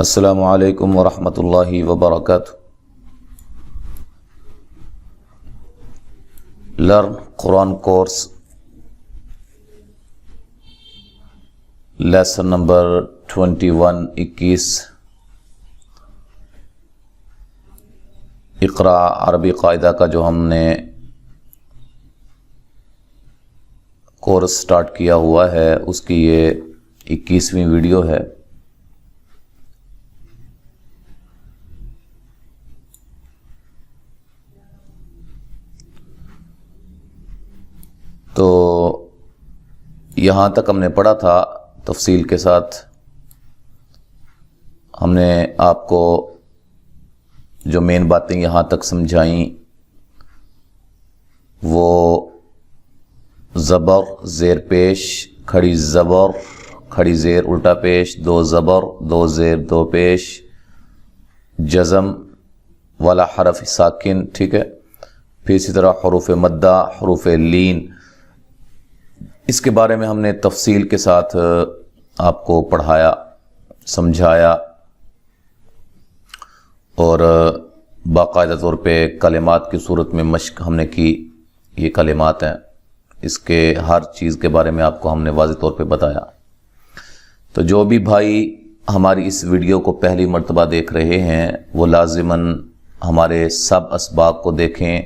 السلام علیکم ورحمۃ اللہ وبرکاتہ۔ لرن قرآن کورس لیسن نمبر 21 اقرا عربی قاعدہ کا جو ہم نے کورس سٹارٹ کیا ہوا ہے اس کی یہ 21ویں ویڈیو ہے۔ تو یہاں تک ہم نے پڑھا تھا، تفصیل کے ساتھ ہم نے آپ کو جو مین باتیں یہاں تک سمجھائیں وہ زبر، زیر پیش، کھڑی زبر، کھڑی زیر، الٹا پیش، دو زبر، دو زیر، دو پیش، جزم والا حرف ساکن، ٹھیک ہے۔ پھر اسی طرح حروف مدہ، حروف لین، اس کے بارے میں ہم نے تفصیل کے ساتھ آپ کو پڑھایا، سمجھایا اور باقاعدہ طور پہ کلمات کی صورت میں مشق ہم نے کی۔ یہ کلمات ہیں، اس کے ہر چیز کے بارے میں آپ کو ہم نے واضح طور پہ بتایا۔ تو جو بھی بھائی ہماری اس ویڈیو کو پہلی مرتبہ دیکھ رہے ہیں وہ لازماً ہمارے سب اسباق کو دیکھیں۔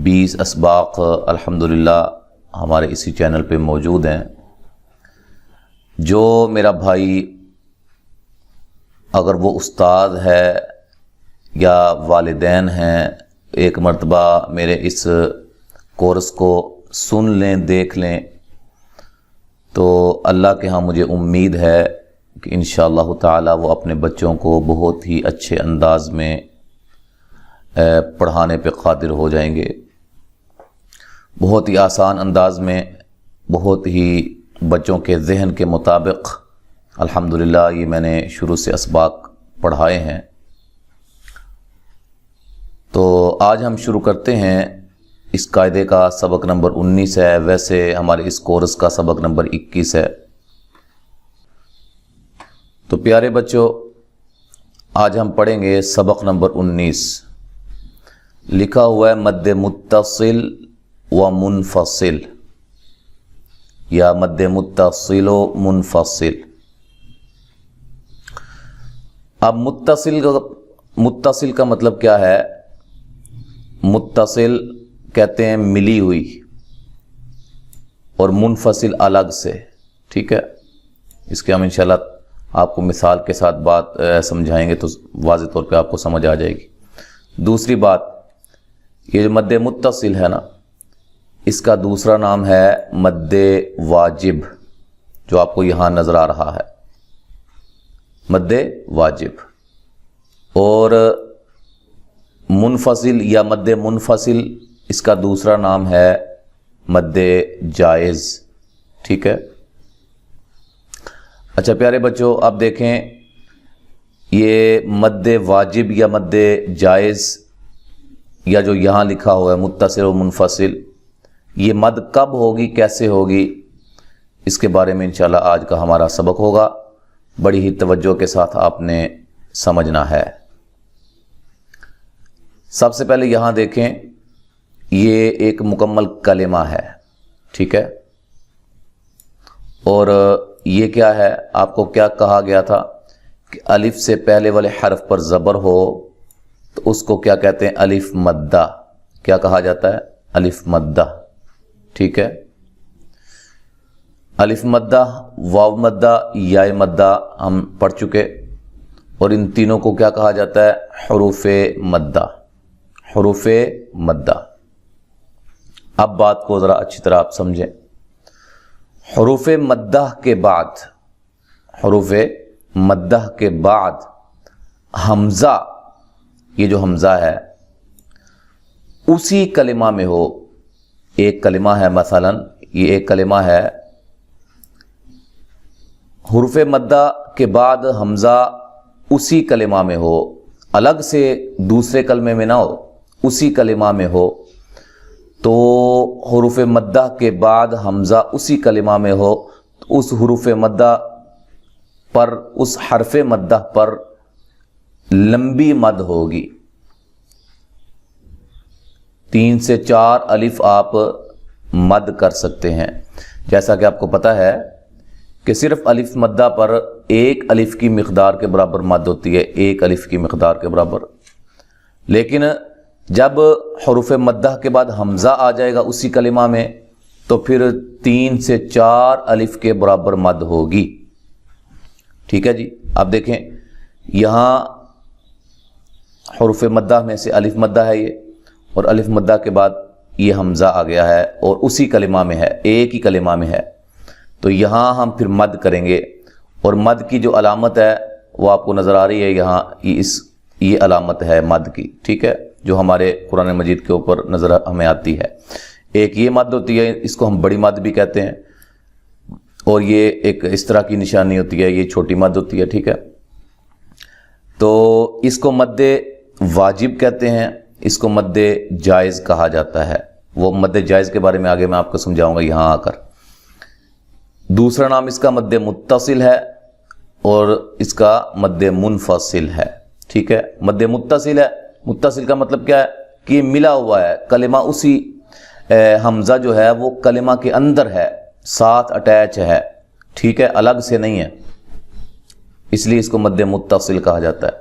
20 اسباق الحمدللہ ہمارے اسی چینل پہ موجود ہیں۔ جو میرا بھائی اگر وہ استاد ہے یا والدین ہیں، ایک مرتبہ میرے اس کورس کو سن لیں، دیکھ لیں، تو اللہ کے ہاں مجھے امید ہے کہ انشاءاللہ تعالی وہ اپنے بچوں کو بہت ہی اچھے انداز میں پڑھانے پہ قادر ہو جائیں گے، بہت ہی آسان انداز میں، بہت ہی بچوں کے ذہن کے مطابق۔ الحمدللہ یہ میں نے شروع سے اسباق پڑھائے ہیں۔ تو آج ہم شروع کرتے ہیں۔ اس قاعدے کا سبق نمبر 19 ہے، ویسے ہمارے اس کورس کا سبق نمبر 21 ہے۔ تو پیارے بچوں، آج ہم پڑھیں گے سبق نمبر 19۔ لکھا ہوا ہے مد متصل و منفصل یا مد متصل و منفصل۔ اب متصل کا مطلب کیا ہے؟ متصل کہتے ہیں ملی ہوئی، اور منفصل الگ سے، ٹھیک ہے۔ اس کے ہم انشاءاللہ آپ کو مثال کے ساتھ بات سمجھائیں گے تو واضح طور پہ آپ کو سمجھ آ جائے گی۔ دوسری بات، یہ جو مد متصل ہے نا، اس کا دوسرا نام ہے مد واجب، جو آپ کو یہاں نظر آ رہا ہے، مد واجب۔ اور منفصل یا مد منفصل، اس کا دوسرا نام ہے مد جائز، ٹھیک ہے۔ اچھا پیارے بچوں، اب دیکھیں یہ مد واجب یا مد جائز یا جو یہاں لکھا ہوا ہے متصل و منفصل، یہ مد کب ہوگی، کیسے ہوگی، اس کے بارے میں انشاءاللہ آج کا ہمارا سبق ہوگا۔ بڑی ہی توجہ کے ساتھ آپ نے سمجھنا ہے۔ سب سے پہلے یہاں دیکھیں، یہ ایک مکمل کلمہ ہے، ٹھیک ہے۔ اور یہ کیا ہے؟ آپ کو کیا کہا گیا تھا کہ الف سے پہلے والے حرف پر زبر ہو تو اس کو کیا کہتے ہیں؟ الف مدہ۔ کیا کہا جاتا ہے؟ الف مدہ، ٹھیک ہے۔ الف مدہ، واو مدہ، یا مدہ ہم پڑھ چکے، اور ان تینوں کو کیا کہا جاتا ہے؟ حروف مدہ، حروف مدہ۔ اب بات کو ذرا اچھی طرح آپ سمجھیں۔ حروف مدہ کے بعد، حروف مدہ کے بعد حمزہ، یہ جو حمزہ ہے اسی کلمہ میں ہو۔ ایک کلمہ ہے، مثلا یہ ایک کلمہ ہے، حروف مدہ کے بعد حمزہ اسی کلمہ میں ہو، الگ سے دوسرے کلمے میں نہ ہو، اسی کلمہ میں ہو، تو حروف مدہ کے بعد حمزہ اسی کلمہ میں ہو تو اس حروف مدہ پر اس حرف مدہ پر لمبی مد ہوگی. 3 سے 4 الف آپ مد کر سکتے ہیں. جیسا کہ آپ کو پتا ہے کہ صرف الف مدہ پر 1 الف کی مقدار کے برابر مد ہوتی ہے، 1 الف کی مقدار کے برابر. لیکن جب حروف مدہ کے بعد حمزہ آ جائے گا اسی کلمہ میں تو پھر 3 سے 4 الف کے برابر مد ہوگی. ٹھیک ہے جی. اب دیکھیں یہاں حروف مدہ میں سے الف مدہ ہے یہ، اور الف مدہ کے بعد یہ حمزہ آ گیا ہے اور اسی کلمہ میں ہے، ایک ہی کلمہ میں ہے. تو یہاں ہم پھر مد کریں گے، اور مد کی جو علامت ہے وہ آپ کو نظر آ رہی ہے یہاں، یہ علامت ہے مد کی. ٹھیک ہے، جو ہمارے قرآن مجید کے اوپر نظر ہمیں آتی ہے. ایک یہ مد ہوتی ہے، اس کو ہم بڑی مد بھی کہتے ہیں، اور یہ ایک اس طرح کی نشانی ہوتی ہے، یہ چھوٹی مد ہوتی ہے. ٹھیک ہے، تو اس کو مد واجب کہتے ہیں، اس کو مد جائز کہا جاتا ہے. وہ مد جائز کے بارے میں آگے میں آپ کو سمجھاؤں گا یہاں آ کر. دوسرا نام اس کا مد متصل ہے اور اس کا مد منفصل ہے. ٹھیک ہے، مد متصل ہے. متصل کا مطلب کیا ہے کہ یہ ملا ہوا ہے کلمہ، اسی حمزہ جو ہے وہ کلمہ کے اندر ہے، ساتھ اٹیچ ہے. ٹھیک ہے، الگ سے نہیں ہے، اس لیے اس کو مد متصل کہا جاتا ہے.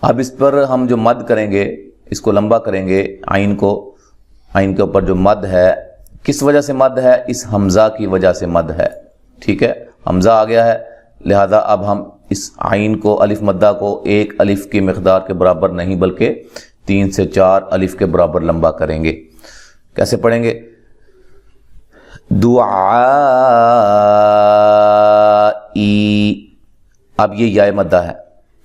اب اس پر ہم جو مد کریں گے اس کو لمبا کریں گے. عین کے اوپر جو مد ہے، کس وجہ سے مد ہے؟ اس حمزہ کی وجہ سے مد ہے. ٹھیک ہے، حمزہ آ گیا ہے، لہذا اب ہم اس عین کو، الف مدہ کو 1 الف کی مقدار کے برابر نہیں بلکہ 3 سے 4 الف کے برابر لمبا کریں گے. کیسے پڑھیں گے؟ دعائی. اب یہ یا مدہ ہے،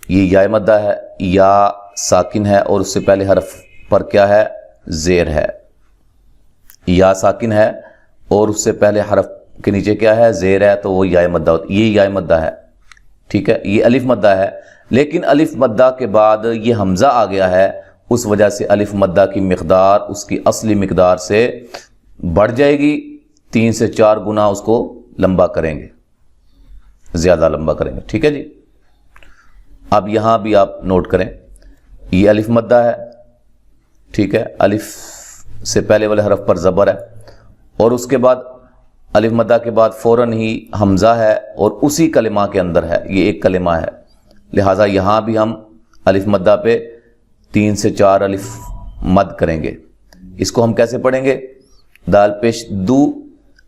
یہ یا مدہ ہے، یا ساکن ہے اور اس سے پہلے حرف پر کیا ہے؟ زیر ہے. یا ساکن ہے اور اس سے پہلے حرف کے نیچے کیا ہے؟ زیر ہے، تو وہ یا مدہ ہوتی ہے. یہ یا مدہ ہے. ٹھیک ہے، یہ الف مدہ ہے، لیکن الف مدہ کے بعد یہ حمزہ آ گیا ہے، اس وجہ سے الف مدہ کی مقدار اس کی اصلی مقدار سے بڑھ جائے گی. 3 سے 4 گنا اس کو لمبا کریں گے، زیادہ لمبا کریں گے. ٹھیک ہے جی. اب یہاں بھی آپ نوٹ کریں، یہ الف مدہ ہے. ٹھیک ہے، الف سے پہلے والے حرف پر زبر ہے، اور اس کے بعد الف مدہ کے بعد فوراً ہی حمزہ ہے اور اسی کلمہ کے اندر ہے، یہ ایک کلمہ ہے. لہٰذا یہاں بھی ہم الف مدہ پہ 3 سے 4 الف مد کریں گے. اس کو ہم کیسے پڑھیں گے؟ دال پیش دو،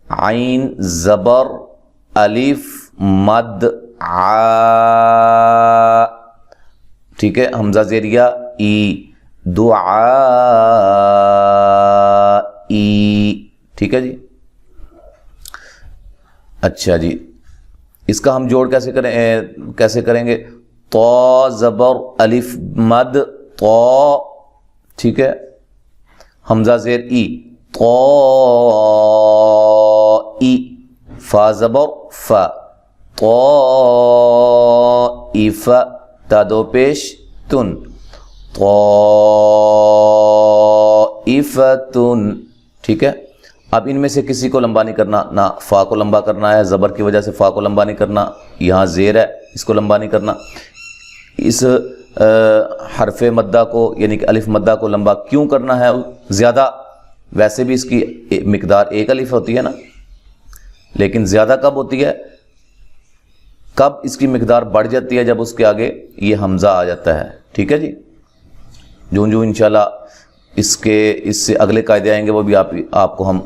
عین زبر الف مد آ. ٹھیک ہے، حمزہ زیریا ای، دعا ای. ٹھیک ہے جی. اچھا جی، اس کا ہم جوڑ کیسے کریں گے؟ تو زبر الف مد تو. ٹھیک ہے، حمزہ زیر ای، تو ای، فا زبر فا، تو ایف، تا دو پیش تن، تو ایفتن. ٹھیک ہے، اب ان میں سے کسی کو لمبا نہیں کرنا، نہ فا کو لمبا کرنا ہے، زبر کی وجہ سے فا کو لمبا نہیں کرنا. یہاں زیر ہے، اس کو لمبا نہیں کرنا. اس حرف مدہ کو یعنی کہ الف مدہ کو لمبا کیوں کرنا ہے زیادہ؟ ویسے بھی اس کی مقدار 1 الف ہوتی ہے نا، لیکن زیادہ کب ہوتی ہے؟ کب اس کی مقدار بڑھ جاتی ہے؟ جب اس کے آگے یہ حمزہ آ جاتا ہے. ٹھیک ہے جی. جو انشاءاللہ اس سے اگلے قاعدے آئیں گے وہ بھی آپ کو ہم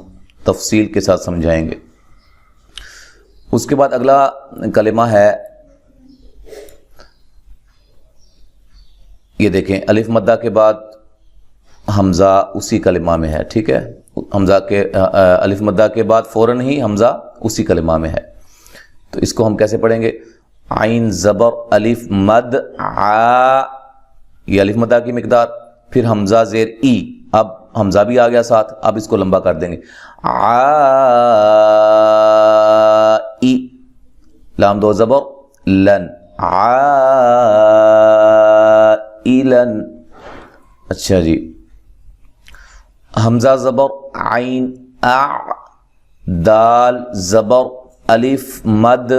تفصیل کے ساتھ سمجھائیں گے. اس کے بعد اگلا کلمہ ہے، یہ دیکھیں الف مدہ کے بعد حمزہ اسی کلمہ میں ہے. ٹھیک ہے، حمزہ کے الف مدہ کے بعد فوراً ہی حمزہ اسی کلمہ میں ہے. تو اس کو ہم کیسے پڑھیں گے؟ عین زبر الف مد آ، یہ الف مدہ کی مقدار، پھر حمزہ زیر ای، اب حمزہ بھی آ گیا ساتھ، اب اس کو لمبا کر دیں گے. آ ای، لام دو زبر لن، آ ایلن. اچھا جی، حمزہ زبر عین آ، دال زبر الف مد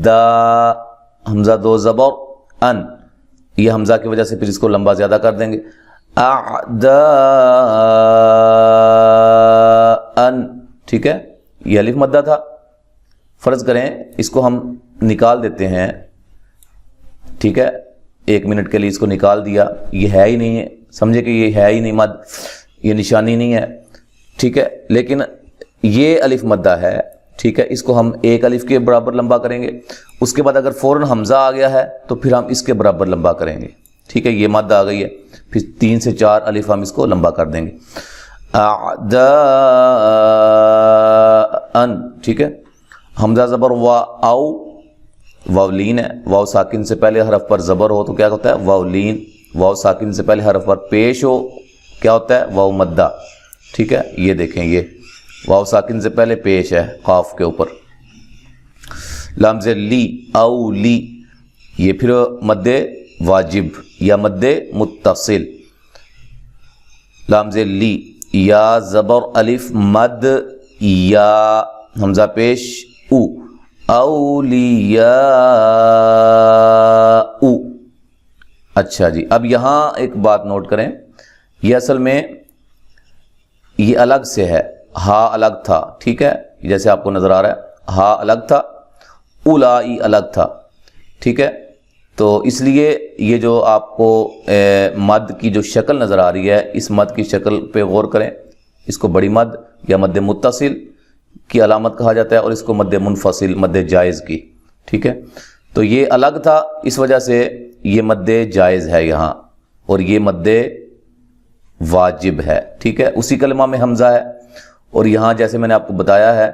دا حمزہ دو زبر ان، یہ حمزہ کی وجہ سے پھر اس کو لمبا زیادہ کر دیں گے، اعداء، ٹھیک ہے، یہ الف مدہ تھا۔ فرض کریں اس کو ہم نکال دیتے ہیں، ٹھیک ہے، 1 منٹ کے لیے اس کو نکال دیا، یہ ہے ہی نہیں ہے، سمجھے کہ یہ ہے ہی نہیں مد، یہ نشانی نہیں ہے، ٹھیک ہے، لیکن یہ الف مدہ ہے، ٹھیک ہے، اس کو ہم 1 الف کے برابر لمبا کریں گے، اس کے بعد اگر فوراً حمزہ آ گیا ہے تو پھر ہم اس کے برابر لمبا کریں گے، ٹھیک ہے، یہ مد آ گئی ہے، پھر 3 سے 4 الف ہم اس کو لمبا کر دیں گے، اعداء، ٹھیک ہے، حمزہ زبر وا او، واو لین ہے، واو ساکن سے پہلے حرف پر زبر ہو تو کیا ہوتا ہے واو لین، واو ساکن سے پہلے حرف پر پیش ہو کیا ہوتا ہے واو مدہ، ٹھیک ہے، یہ دیکھیں یہ واو ساکن سے پہلے پیش ہے قاف کے اوپر، لام زیر لی او لی، یہ پھر مد واجب یا مد متصل، لام زیر لی، یا زبر الف مد یا، حمزہ پیش او، اولیاء، اچھا جی، اب یہاں ایک بات نوٹ کریں، یہ اصل میں یہ الگ سے ہے، ہا الگ تھا، ٹھیک ہے، جیسے آپ کو نظر آ رہا ہے ہا الگ تھا، اولائی الگ تھا، ٹھیک ہے، تو اس لیے یہ جو آپ کو مد کی جو شکل نظر آ رہی ہے، اس مد کی شکل پہ غور کریں، اس کو بڑی مد یا مد متصل کی علامت کہا جاتا ہے، اور اس کو مد منفصل، مد جائز کی، ٹھیک ہے، تو یہ الگ تھا، اس وجہ سے یہ مد جائز ہے یہاں، اور یہ مد واجب ہے، ٹھیک ہے، اسی کلمہ میں حمزہ ہے، اور یہاں جیسے میں نے آپ کو بتایا ہے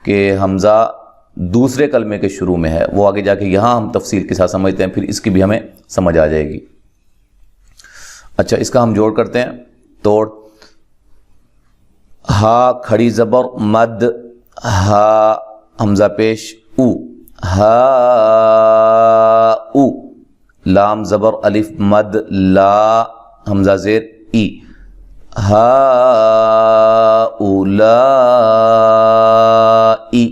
کہ حمزہ دوسرے کلمے کے شروع میں ہے، وہ آگے جا کے یہاں ہم تفصیل کے ساتھ سمجھتے ہیں، پھر اس کی بھی ہمیں سمجھ آ جائے گی۔ اچھا، اس کا ہم جوڑ کرتے ہیں، توڑ، ہا کھڑی زبر مد، ہا حمزہ پیش او، ہا او، لام زبر الف مد لا، حمزہ زیر ای، ہا اولائی،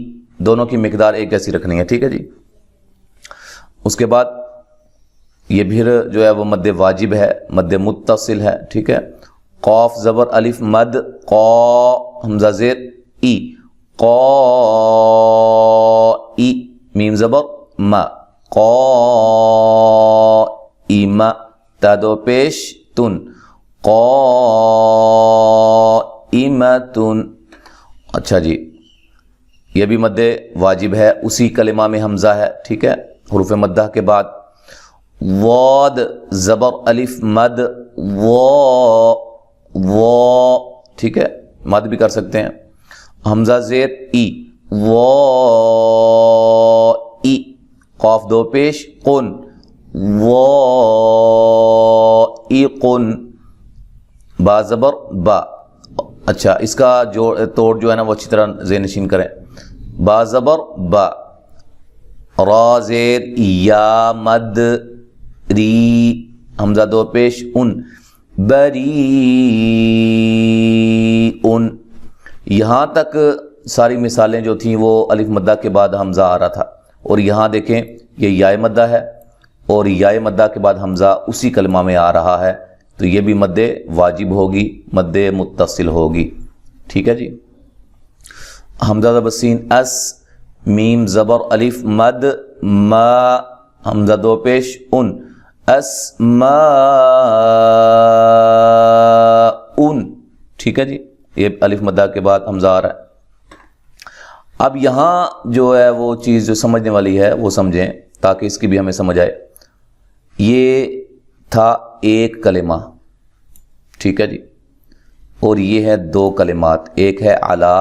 دونوں کی مقدار ایک جیسی رکھنی ہے، ٹھیک ہے جی۔ اس کے بعد یہ پھر جو ہے وہ مد واجب ہے، مد متصل ہے، ٹھیک ہے، قاف زبر الف مد قا، حمزہ زیر ای، قائی، میم زبر ما، قائم، تا دو پیش تن، قائمتن، اچھا جی، یہ بھی مد واجب ہے، اسی کلمہ میں حمزہ ہے، ٹھیک ہے، حروف مدہ کے بعد واد زبر الف مد وہ، ٹھیک ہے، مد بھی کر سکتے ہیں، حمزہ زیر ای، ای، قاف دو پیش قن، قن، با زبر با، اچھا، اس کا جو توڑ جو ہے نا وہ اچھی طرح ذہن نشین کریں، با زبر با، را زیر یا مد ری، حمزہ دو پیش ان، بری ان، یہاں تک ساری مثالیں جو تھیں وہ الف مدہ کے بعد حمزہ آ رہا تھا، اور یہاں دیکھیں یہ یائے مدہ ہے، اور یائے مدہ کے بعد حمزہ اسی کلمہ میں آ رہا ہے، تو یہ بھی مد واجب ہوگی، مد متصل ہوگی، ٹھیک ہے جی۔ حمزہ زبر سین اس، میم زبر الف مد ما، حمزہ دو پیش ان، اسماء، ٹھیک ہے جی، یہ الف مدہ کے بعد حمزہ آ رہا ہے۔ اب یہاں جو ہے وہ چیز جو سمجھنے والی ہے وہ سمجھیں تاکہ اس کی بھی ہمیں سمجھ آئے، یہ تھا ایک کلمہ، ٹھیک ہے جی، اور یہ ہے 2 کلمات، ایک ہے علا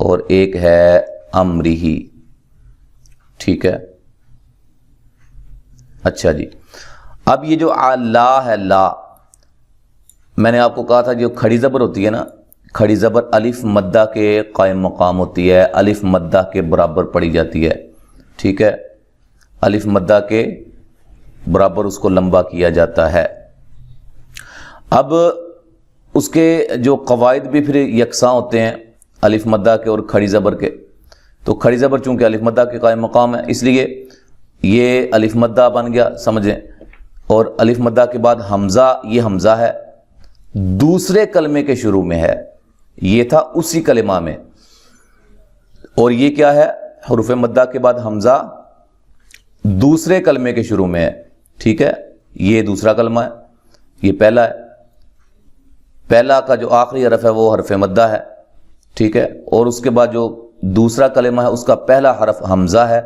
اور ایک ہے امرہی، ٹھیک ہے، اچھا جی، اب یہ جو لا ہے، لا، میں نے آپ کو کہا تھا جو کھڑی زبر ہوتی ہے نا، کھڑی زبر الف مدہ کے قائم مقام ہوتی ہے، الف مدہ کے برابر پڑھی جاتی ہے، ٹھیک ہے، الف مدہ کے برابر اس کو لمبا کیا جاتا ہے۔ اب اس کے جو قواعد بھی پھر یکساں ہوتے ہیں الف مدہ کے اور کھڑی زبر کے، تو کھڑی زبر چونکہ الف مدہ کے قائم مقام ہے اس لیے یہ الف مدہ بن گیا، سمجھیں. اور الف مدہ کے بعد حمزہ، یہ حمزہ ہے، دوسرے کلمے کے شروع میں ہے، یہ تھا اسی کلمہ میں. اور یہ کیا ہے؟ حروف مدہ کے بعد حمزہ دوسرے کلمے کے شروع میں ہے. ٹھیک ہے، یہ دوسرا کلمہ ہے، یہ پہلا ہے. پہلا کا جو آخری حرف ہے وہ حرف مدہ ہے. ٹھیک ہے، اور اس کے بعد جو دوسرا کلمہ ہے اس کا پہلا حرف حمزہ ہے.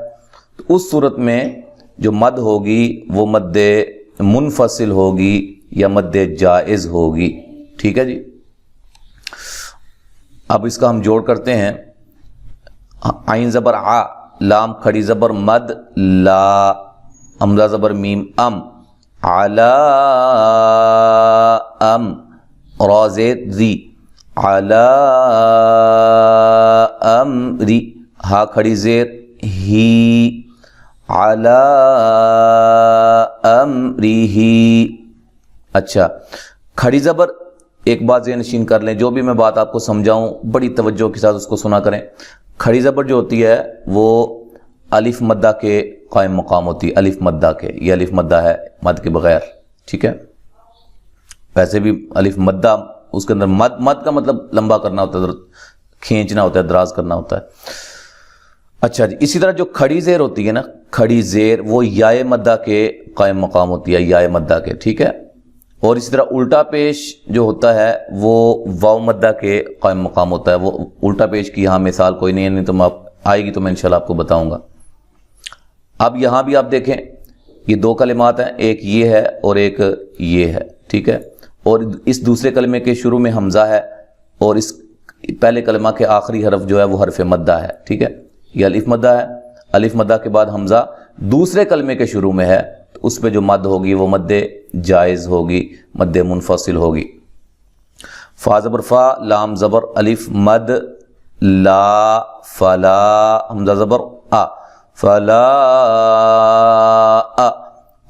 تو اس صورت میں جو مد ہوگی وہ مد منفصل ہوگی یا مد جائز ہوگی. ٹھیک ہے جی. اب اس کا ہم جوڑ کرتے ہیں. عین زبر آ، لام کھڑی زبر مد لا، حمزہ زبر میم ام، علا ام، را زید ری، علا امری، ہا کھڑی زیر ہی، علا امری. اچھا، کھڑی زبر ایک بات ذہن نشین کر لیں، جو بھی میں بات آپ کو سمجھاؤں بڑی توجہ کے ساتھ اس کو سنا کریں. کھڑی زبر جو ہوتی ہے وہ الف مدہ کے قائم مقام ہوتی ہے، الف مدہ کے. یہ الف مدہ ہے مد کے بغیر. ٹھیک ہے، ویسے بھی الف مدہ اس کے اندر مد کا مطلب لمبا کرنا ہوتا ہے، کھینچنا ہوتا ہے، دراز کرنا ہوتا ہے. اچھا جی، اسی طرح جو کھڑی زیر ہوتی ہے نا، کھڑی زیر وہ یائے مدہ کے قائم مقام ہوتی ہے، یائے مدہ کے. ٹھیک ہے، اور اسی طرح الٹا پیش جو ہوتا ہے وہ واو مدہ کے قائم مقام ہوتا ہے. وہ الٹا پیش کی یہاں مثال کوئی نہیں ہے، نہیں تو میں آئے گی تو میں انشاءاللہ آپ کو بتاؤں گا. اب یہاں بھی آپ دیکھیں یہ دو کلمات ہیں، ایک یہ ہے اور ایک یہ ہے. ٹھیک ہے، اور اس دوسرے کلمے کے شروع میں حمزہ ہے اور اس پہلے کلمہ کے آخری حرف جو ہے وہ حرف مدہ ہے. ٹھیک ہے، یہ الف مدہ ہے، الف مدہ کے بعد حمزہ دوسرے کلمے کے شروع میں ہے، تو اس پہ جو مد ہوگی وہ مد جائز ہوگی، مد منفصل ہوگی. فا زبر فا، لام زبر الف مد لا، فلا، حمزہ زبر آ، فلا آ،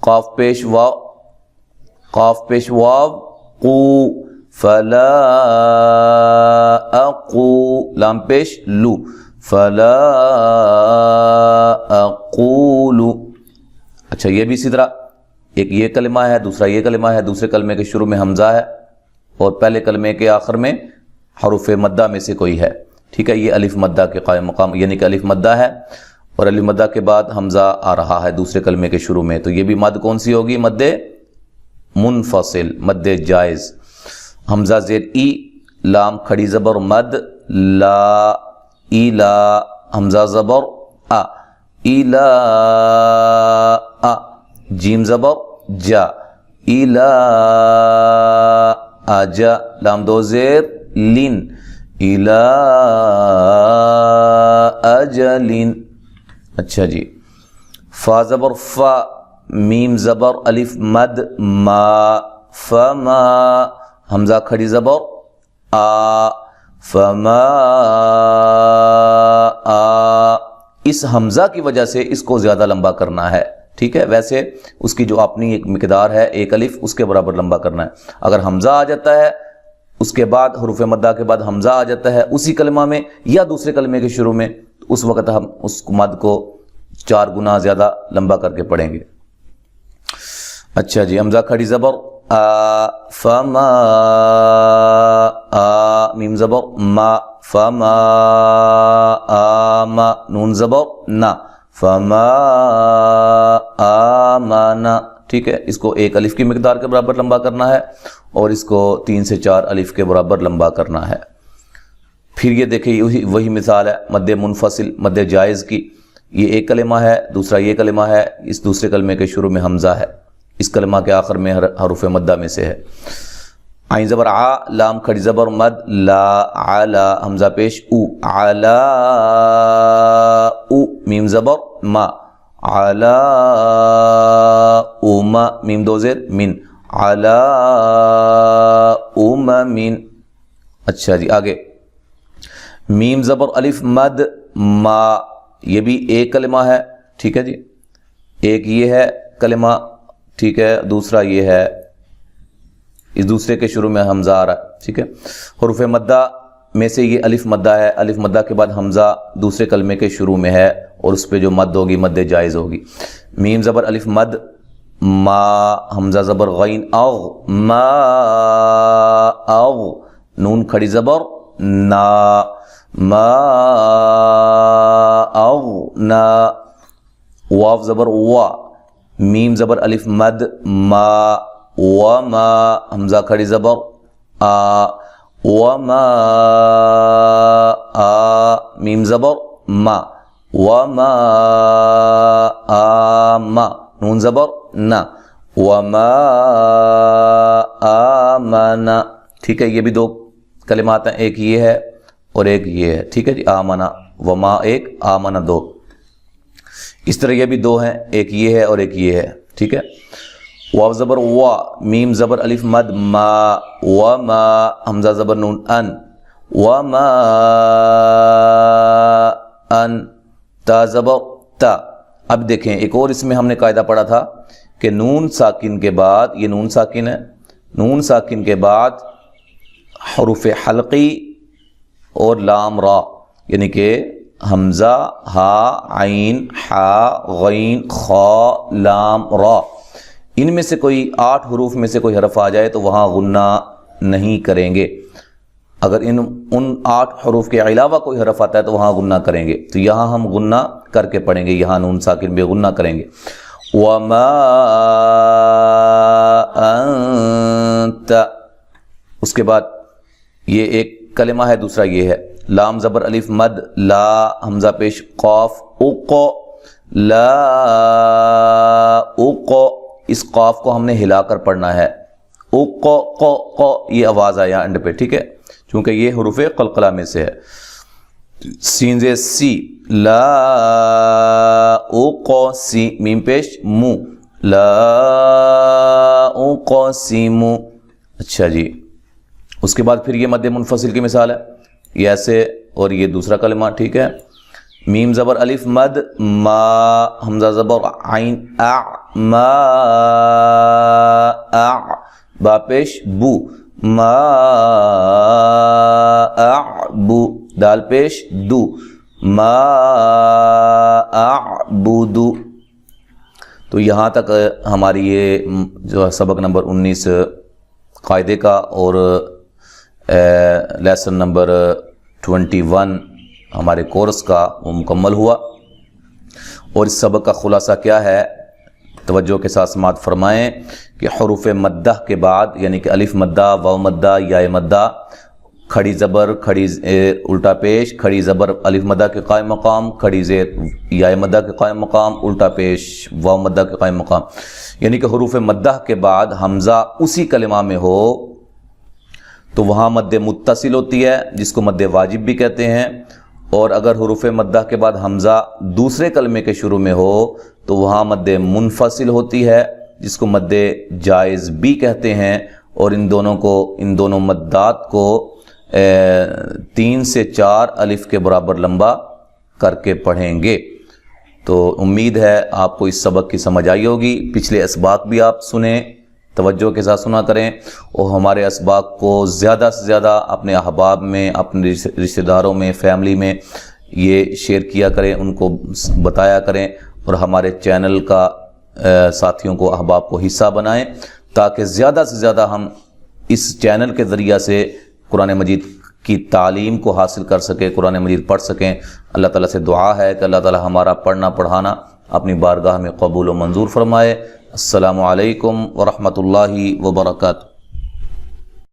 قاف پیش واو، قاف پیش واو، قو، فلا اقو، لام پیش لو، فلا اقول. اچھا، یہ بھی اسی طرح ایک یہ کلمہ ہے، دوسرا یہ کلمہ ہے، دوسرے کلمے کے شروع میں حمزہ ہے اور پہلے کلمے کے آخر میں حروف مدہ میں سے کوئی ہے. ٹھیک ہے، یہ الف مدہ کے قائم مقام، یعنی کہ الف مدہ ہے اور الف مدہ کے بعد حمزہ آ رہا ہے دوسرے کلمے کے شروع میں. تو یہ بھی مد کون سی ہوگی؟ مد منفصل، مد جائز. حمزہ زیر ای، لام کھڑی زبر مد لا، ایلا، حمزہ زبر آ، ایلا آ، جیم زبر جا، ایلا آجا، لام دو زیر لین، ایلا اجلین. اچھا جی، فا زبر فا، میم زبر الف مد ما، فما، حمزہ کھڑی زبر آ، فما آ. اس حمزہ کی وجہ سے اس کو زیادہ لمبا کرنا ہے. ٹھیک ہے، ویسے اس کی جو اپنی ایک مقدار ہے، ایک الف اس کے برابر لمبا کرنا ہے. اگر حمزہ آ جاتا ہے اس کے بعد حروف مدہ کے بعد حمزہ آ جاتا ہے اسی کلمہ میں یا دوسرے کلمے کے شروع میں، اس وقت ہم اس مد کو 4 گنا زیادہ لمبا کر کے پڑھیں گے. اچھا جی، حمزہ کھڑی زبر آ، فما آ، میم زبر ما، فما آما، نون زبر نا، فما آمنا. ٹھیک ہے، اس کو 1 الف کی مقدار کے برابر لمبا کرنا ہے اور اس کو 3 سے 4 الف کے برابر لمبا کرنا ہے. پھر یہ دیکھیں وہی مثال ہے مد منفصل، مد جائز کی. یہ ایک کلمہ ہے، دوسرا یہ کلمہ ہے، اس دوسرے کلمے کے شروع میں حمزہ ہے، اس کلمہ کے آخر میں حروف مدہ میں سے ہے. عین زبر آ، لام کھڑی زبر مد لا، علا، حمزہ پیش او، علا او، میم زبر ما، علا اوما، میم دو زیر من، علا اوممین. اچھا جی، آگے میم زبر الف مد ما، یہ بھی ایک کلمہ ہے. ٹھیک ہے جی، ایک یہ ہے کلمہ، ٹھیک ہے، دوسرا یہ ہے، اس دوسرے کے شروع میں حمزہ آ رہا ہے. ٹھیک ہے، حروف مدہ میں سے یہ الف مدہ ہے، الف مدہ کے بعد حمزہ دوسرے کلمے کے شروع میں ہے اور اس پہ جو مد ہوگی مد جائز ہوگی۔ میم زبر الف مد، ما حمزہ زبر غین اغ، ما اغ، نون کھڑی زبر نا، ما اغ نا، واو زبر وا، میم زبر الف مد ما، وما حمزہ کھڑی زبر آ، وما آ، میم زبر ما، وما آما، نون زبر نا، وما آمنا۔ ٹھیک ہے، یہ بھی دو کلمات ہیں، ایک یہ ہے اور ایک یہ ہے۔ ٹھیک ہے جی، آمنا وما ایک، آمنا دو۔ اس طرح یہ بھی دو ہیں، ایک یہ ہے اور ایک یہ ہے۔ ٹھیک ہے، واو زبر وا، میم زبر الف مد ما، وما حمزہ زبر نون ان، وما ان، تا زبر تا۔ اب دیکھیں ایک اور اس میں ہم نے قاعدہ پڑھا تھا کہ نون ساکن کے بعد، یہ نون ساکن ہے، نون ساکن کے بعد حروف حلقی اور لام را، یعنی کہ حمزہ، ہا، عین، حا، غین، خا، لام، را، ان میں سے کوئی 8 حروف میں سے کوئی حرف آ جائے تو وہاں غنہ نہیں کریں گے۔ اگر ان 8 حروف کے علاوہ کوئی حرف آتا ہے تو وہاں غنہ کریں گے، تو یہاں ہم غنہ کر کے پڑھیں گے، یہاں نون ساکن بے غنہ کریں گے۔ وما انت، اس کے بعد یہ ایک کلمہ ہے، دوسرا یہ ہے لام زبر الف مد لا حمزہ پیش قاف، اقو، لا اقو، اس قاف کو ہم نے ہلا کر پڑھنا ہے، اقو قو قو، یہ آواز آیا انڈ پہ۔ ٹھیک ہے، چونکہ یہ حروف قلقلہ میں سے ہے۔ سین زیر سی، لا اقو سی، میم پیش مو، لا اقو سی مو۔ اچھا جی، اس کے بعد پھر یہ مد منفصل کی مثال ہے، یہ ایسے، اور یہ دوسرا کلمہ۔ ٹھیک ہے، میم زبر الف مد ما حمزہ زبر عین اع، ما اع، با پیش بو، ما اعبو، دال پیش دو، ما اعبدو۔ تو یہاں تک ہماری یہ جو سبق نمبر 19 قاعدے کا اور لیسن نمبر 21 ہمارے کورس کا وہ مکمل ہوا۔ اور اس سبق کا خلاصہ کیا ہے، توجہ کے ساتھ سماعت فرمائیں کہ حروف مدہ کے بعد، یعنی کہ الف مدہ، واو مدہ، یا مدہ، کھڑی زبر، کھڑی الٹا پیش، کھڑی زبر الف مدہ کے قائم مقام، کھڑی زیر یا مدہ کے قائم مقام، الٹا پیش واو مدہ کے قائم مقام، یعنی کہ حروف مدہ کے بعد حمزہ اسی کلمہ میں ہو تو وہاں مد متصل ہوتی ہے، جس کو مد واجب بھی کہتے ہیں، اور اگر حروف مدہ کے بعد حمزہ دوسرے کلمے کے شروع میں ہو تو وہاں مد منفصل ہوتی ہے، جس کو مد جائز بھی کہتے ہیں۔ اور ان دونوں مدات کو 3 سے 4 الف کے برابر لمبا کر کے پڑھیں گے۔ تو امید ہے آپ کو اس سبق کی سمجھ آئی ہوگی۔ پچھلے اسباق بھی آپ سنیں، توجہ کے ساتھ سنا کریں، اور ہمارے اسباق کو زیادہ سے زیادہ اپنے احباب میں، اپنے رشتہ داروں میں، فیملی میں یہ شیئر کیا کریں، ان کو بتایا کریں، اور ہمارے چینل کا ساتھیوں کو، احباب کو حصہ بنائیں، تاکہ زیادہ سے زیادہ ہم اس چینل کے ذریعہ سے قرآن مجید کی تعلیم کو حاصل کر سکیں، قرآن مجید پڑھ سکیں۔ اللہ تعالیٰ سے دعا ہے کہ اللہ تعالیٰ ہمارا پڑھنا پڑھانا اپنی بارگاہ میں قبول و منظور فرمائے۔ السلام علیکم ورحمۃ اللہ وبرکاتہ۔